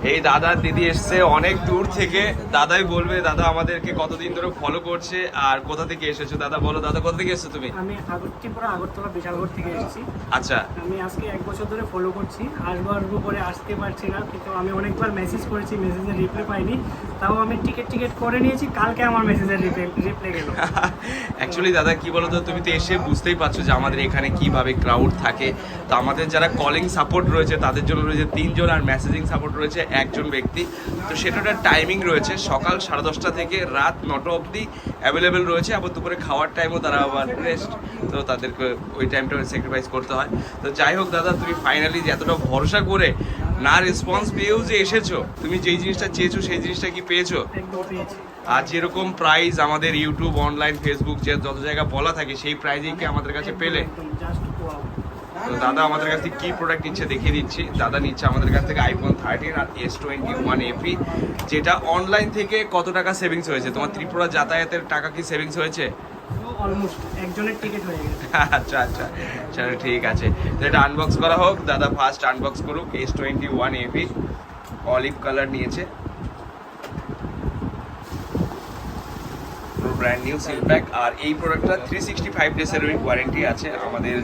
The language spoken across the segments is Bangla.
এই দাদা দিদি এসছে অনেক দূর থেকে। দাদাই বলবে দাদা আমাদেরকে কতদিন ধরে ফলো করছে আর কোথা থেকে এসেছো। দাদা বলো, দাদা কোথা থেকে এসেছো তুমি? আমি আগরতলা বিশালগড় থেকে এসেছি। আচ্ছা, আমি আজকে 1 বছর ধরে ফলো করছি। আসবো করে আসতে পারছি না, কিন্তু আমি অনেকবার মেসেজ করেছি, মেসেজের রিপ্লাই পাইনি। তাও আমি টিকিট করে নিয়েছি, কালকে আমার মেসেজের রিপ্লাই গেল। অ্যাকচুয়ালি দাদা কি বলো তো, তুমি তো এসে বুঝতেই পারছো যে আমাদের এখানে কিভাবে ক্রাউড থাকে। তো আমাদের যারা কলিং সাপোর্ট রয়েছে তাদের জন্য রয়েছে 3 জন, আর মেসেজিং সাপোর্ট রয়েছে 1 জন ব্যক্তি। তো সেটার টাইমিং রয়েছে সকাল 10:30 থেকে রাত 9টা অবধি অ্যাভেলেবেল রয়েছে। আবার দুপুরে খাওয়ার টাইমও তারা আবার রেস্ট, তো তাদেরকে ওই টাইমটা স্যাক্রিফাইস করতে হয়। তো যাই হোক দাদা, তুমি ফাইনালি যে এতটা ভরসা করে না রেসপন্স পেয়েও যে এসেছো, তুমি যেই জিনিসটা চেয়েছো সেই জিনিসটা কি পেয়েছো? আর যেরকম প্রাইস আমাদের ইউটিউব, অনলাইন, ফেসবুক যে যত জায়গায় বলা থাকে সেই প্রাইজেই কি আমাদের কাছে পেলে? তো দাদা আমাদের কাছ থেকে কি প্রোডাক্ট নিচ্ছে দেখিয়ে দিচ্ছি। দাদা নিচ্ছে আমাদের কাছ থেকে iPhone 13 আর S21 FE, যেটা অনলাইন থেকে কত টাকা সেভিংস হয়েছে তোমার? ত্রিপুরা যাতায়াতের টাকা কি সেভিংস হয়েছে? অলমোস্ট একজনের টিকিট হয়ে গেছে। আচ্ছা, চলো ঠিক আছে, এটা আনবক্স করা হোক। দাদা ফার্স্ট আনবক্স করুক। S21 FE অলিভ কালার নিয়েছে, ব্র্যান্ড নিউ সিল প্যাক। আর এই প্রোডাক্টটা 365 ডেজের ওয়ারেন্টি আছে। আমাদের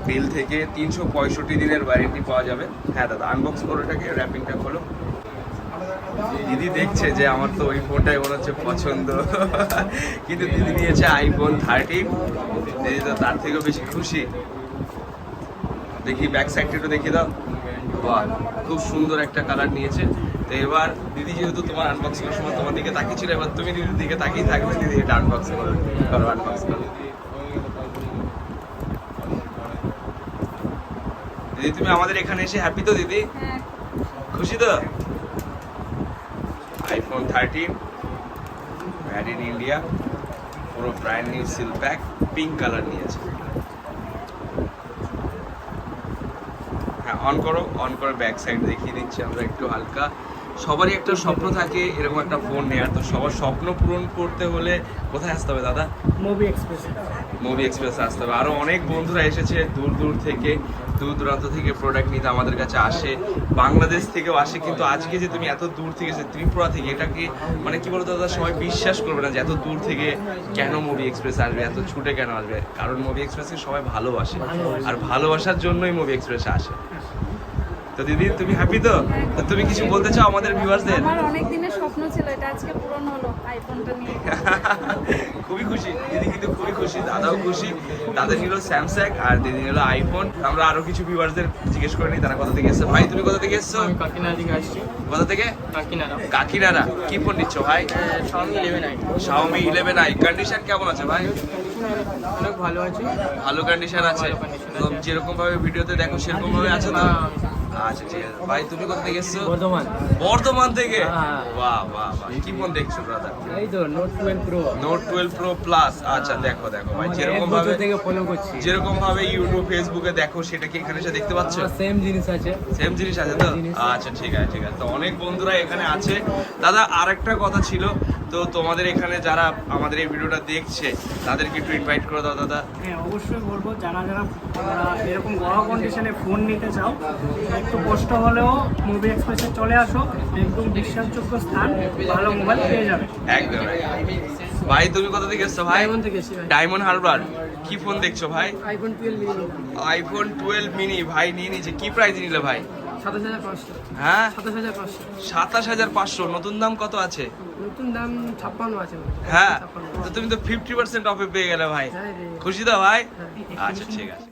বিল থেকে 365 দিনের ওয়ারেন্টি পাওয়া যাবে। হ্যাঁ দাদা, আনবক্স করো এটাকে, র্যাপিংটা খোলো। দিদি দেখছে যে আমার তো ওই ফোনটাই মনে হচ্ছে পছন্দ, কিন্তু দিদি নিয়েছে iPhone 13। দিদি তো তার থেকেও বেশি খুশি। দেখি ব্যাক সাইডটা একটু দেখিয়ে দাও। বাহ, খুব সুন্দর একটা কালার নিয়েছে। তো এবার দিদি যেহেতু তোমার আনবক্স করার সময় তোমার দিকে তাকিয়েছিল, এবার তুমি দিদির দিকে তাকিয়ে থাকবে। দিদি এটা আনবক্স করো, আনবক্স করো। দিদি তুমি আমাদের এখানে এসে হ্যাপি তো? দিদি খুশি তো? iPhone 13 মেড ইন ইন্ডিয়া, পুরো brand new seal pack, pink colour নিয়েছে। হ্যাঁ, অন করে ব্যাক সাইড দেখিয়ে দিচ্ছি আমরা একটু হালকা। সবারই একটা স্বপ্ন থাকে এরকম একটা ফোন নেওয়ার। তো সবার স্বপ্ন পূরণ করতে হলে কোথায় আসতে হবে দাদা? Mobixpress আসতে হবে। আরও অনেক বন্ধুরা এসেছে দূর দূরান্ত থেকে প্রোডাক্ট নিতে আমাদের কাছে আসে, বাংলাদেশ থেকেও আসে। কিন্তু আজকে যে তুমি এত দূর থেকে এসে ত্রিপুরা থেকে, এটা কি মানে কি বলতো দাদা, সবাই বিশ্বাস করবে না যে এত দূর থেকে কেন Mobixpress আসবে, এত ছুটে কেন আসবে। কারণ Mobixpressকে সবাই ভালোবাসে, আর ভালোবাসার জন্যই Mobixpress আসে। তো দিদি তুমি হ্যাপি তো? তুমি কিছু বলতে চাও আমাদের ভিউয়ার্সদের? আমার অনেক দিনের স্বপ্ন ছিল, এটা আজকে পূরণ হলো আইফোনটা নিয়ে। খুবই খুশি দিদি, কিন্তু খুবই খুশি, দাদাও খুশি। দাদা নিল স্যামসাং আর দিদি নিল আইফোন। আমরা আরো কিছু ভিউয়ার্সদের জিজ্ঞেস করে নিই তারা কোথা থেকে এসেছে। ভাই তুমি কোথা থেকে এসেছো? আমি কাকিনাড়া থেকে আসছি। কোথা থেকে? কাকিনাড়া। কি ফোন নিচ্ছ ভাই? Xiaomi 11i। কন্ডিশন কেমন আছে ভাই? অনেক ভালো আছে। ভালো কন্ডিশন আছে, তো যেরকম ভাবে ভিডিওতে দেখো সেরকম ভাবে আছে তো? আচ্ছা ঠিক আছে। ভাই তুমি কোথা থেকে এসেছো? বর্ধমান থেকে। বাহ বাহ বাহ, কি ফোন দেখছো ব্রাদার? এই তো Note 12 Pro। Note 12 Pro Plus। আচ্ছা দেখো ভাই, যেরকম ভাবে ইউটিউব, ফেসবুকে দেখো সেটা কি এখানে এসে দেখতে পাচ্ছ? সেম জিনিস আছে তো? আচ্ছা ঠিক আছে। তো অনেক বন্ধুরা এখানে আছে। দাদা আরেকটা কথা ছিল, তো তোমাদের এখানে যারা আমাদের এই ভিডিওটা দেখছে তাদেরকে একটু ইনভাইট করে দাও দাদা। হ্যাঁ, অবশ্যই বলবো, যারা এরকম বড় কন্ডিশনে ফোন নিতে চাও, একটু কষ্ট হলেও Mobixpress-এ চলে আসো। একদম বিশ্বাসযোগ্য স্থান, ভালো মোবাইল পেয়ে যাবে। একদম। ভাই তুমি কোথা থেকে এসছো ভাই? ডায়মন্ড হারবার। কি ফোন দেখছো ভাই? iPhone 12 মিনি ভাই নিয়ে নিয়েছে। কি প্রাইস নিলে ভাই? 27,500। হ্যাঁ 27,500। 27,500। নতুন দাম কত আছে? নতুন দাম 56 আছে। হ্যাঁ, তো তুমি তো 50% অফে পেয়ে গেলে ভাই। খুশি তো ভাই? আচ্ছা ঠিক আছে।